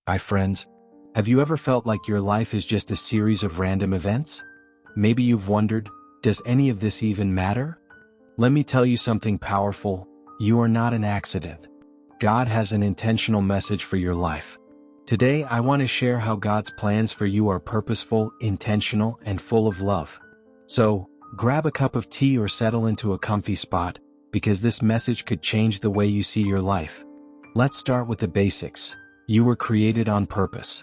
Hi friends, have you ever felt like your life is just a series of random events? Maybe you've wondered, does any of this even matter? Let me tell you something powerful, you are not an accident. God has an intentional message for your life. Today I want to share how God's plans for you are purposeful, intentional, and full of love. So, grab a cup of tea or settle into a comfy spot, because this message could change the way you see your life. Let's start with the basics. You were created on purpose.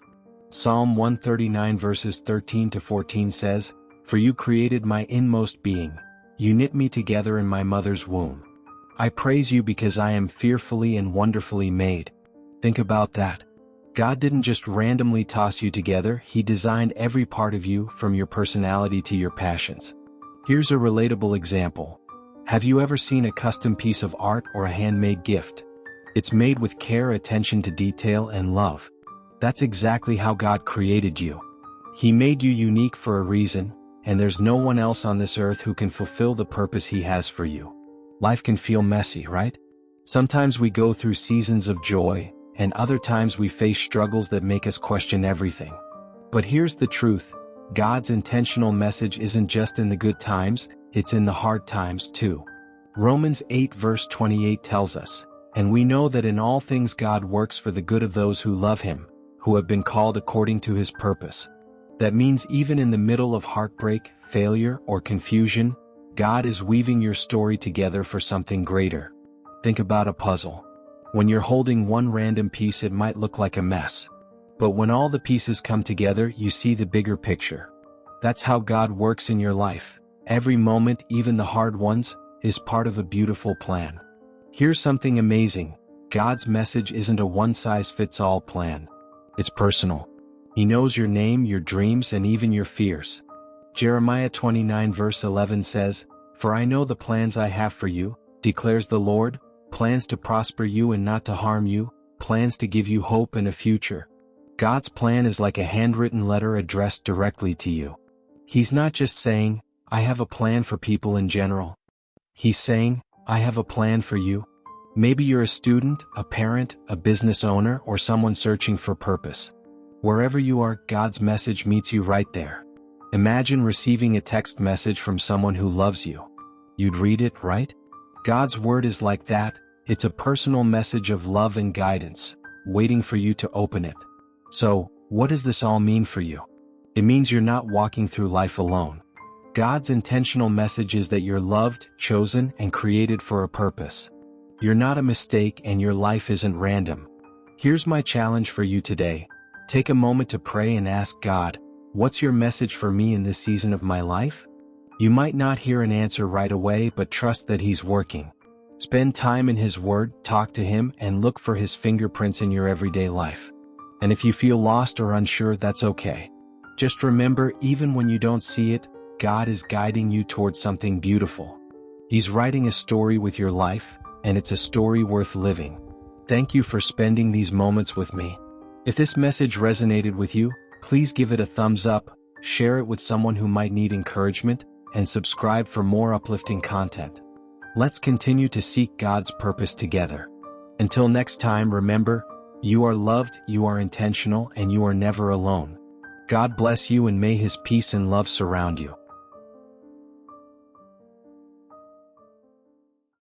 Psalm 139 verses 13 to 14 says, "For you created my inmost being. You knit me together in my mother's womb. I praise you because I am fearfully and wonderfully made." Think about that. God didn't just randomly toss you together, He designed every part of you, from your personality to your passions. Here's a relatable example. Have you ever seen a custom piece of art or a handmade gift? It's made with care, attention to detail, and love. That's exactly how God created you. He made you unique for a reason, and there's no one else on this earth who can fulfill the purpose He has for you. Life can feel messy, right? Sometimes we go through seasons of joy, and other times we face struggles that make us question everything. But here's the truth, God's intentional message isn't just in the good times, it's in the hard times too. Romans 8 verse 28 tells us, "And we know that in all things God works for the good of those who love Him, who have been called according to His purpose." That means even in the middle of heartbreak, failure, or confusion, God is weaving your story together for something greater. Think about a puzzle. When you're holding one random piece, it might look like a mess. But when all the pieces come together, you see the bigger picture. That's how God works in your life. Every moment, even the hard ones, is part of a beautiful plan. Here's something amazing. God's message isn't a one-size-fits-all plan. It's personal. He knows your name, your dreams, and even your fears. Jeremiah 29 verse 11 says, "For I know the plans I have for you, declares the Lord, plans to prosper you and not to harm you, plans to give you hope and a future." God's plan is like a handwritten letter addressed directly to you. He's not just saying, "I have a plan for people in general." He's saying, "I have a plan for you." Maybe you're a student, a parent, a business owner, or someone searching for purpose. Wherever you are, God's message meets you right there. Imagine receiving a text message from someone who loves you. You'd read it, right? God's word is like that. It's a personal message of love and guidance, waiting for you to open it. So, what does this all mean for you? It means you're not walking through life alone. God's intentional message is that you're loved, chosen, and created for a purpose. You're not a mistake, and your life isn't random. Here's my challenge for you today. Take a moment to pray and ask God, "What's your message for me in this season of my life?" You might not hear an answer right away, but trust that He's working. Spend time in His Word, talk to Him, and look for His fingerprints in your everyday life. And if you feel lost or unsure, that's okay. Just remember, even when you don't see it, God is guiding you towards something beautiful. He's writing a story with your life, and it's a story worth living. Thank you for spending these moments with me. If this message resonated with you, please give it a thumbs up, share it with someone who might need encouragement, and subscribe for more uplifting content. Let's continue to seek God's purpose together. Until next time, remember, you are loved, you are intentional, and you are never alone. God bless you, and may His peace and love surround you.